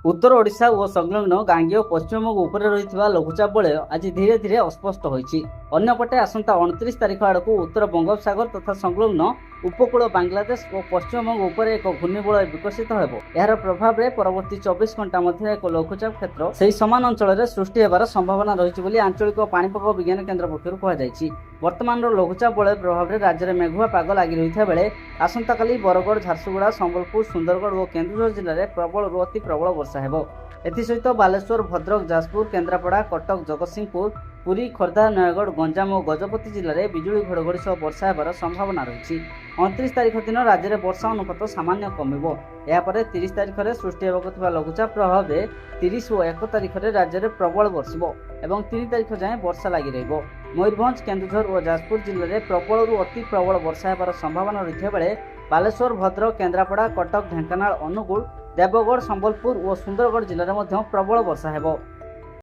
उत्तर ओडिशा और संलग्न गांगे और पश्चिमबंग उपर रही लघुचाप बलय आज धीरे धीरे अस्पष्ट होती। अन्यपटे आसंता 29 तारिख आड़क उत्तर बंगोपसागर तथा संलग्न उपकूल बांग्लादेश और पश्चिमबंग उपर एक घूर्णिबलय विकसित होब। यार प्रभाव में परवर्ती 24 घंटा मध्य एक लघुचाप क्षेत्र से समान अंचल सृष्टि होबार संभावना रही आंचलिक पाणीपाग विज्ञान केन्द्र पक्षर कहुई। वर्तमान लघुचाप बलय प्रभाव में राज्य में मेघुआ पाग लगी रही बेले आसंता काली बरगढ़, झारसुगुड़ा, संबलपुर, सुंदरगढ़ और केन्दुझर जिले में प्रबल अति प्रबल वर्षा हेब। एसत बालेश्वर, भद्रक, जाजपुर, केन्द्रापड़ा, कटक, जगतसिंहपुर, पुरी, खोर्धा, नयगढ़, गंजाम और गजपति जिले में बिजुली घड़घड़ी सह वर्षा होबार संभावना रही। 29 तारिख दिन राज्य में वर्षा अनुपात सामान्य कमिब। यापर 30 तारिख में सृष्टि होगा लघुचाप प्रभाव में 30 और 1 तारिख में राज्य में प्रबल वर्षिब और 3 तारिख जाए वर्षा लगी रही। मयूरभंज, केन्दुझर और जाजपुर जिले में प्रबल अति प्रबल वर्षा होबार संभावना रही बेले बालेश्वर, भद्रक, केन्द्रापड़ा, कटक, ढेंकानाल, अनुगुल, देवगढ़, संबलपुर और सुंदरगढ़ जिले में प्रबल वर्षा हेब।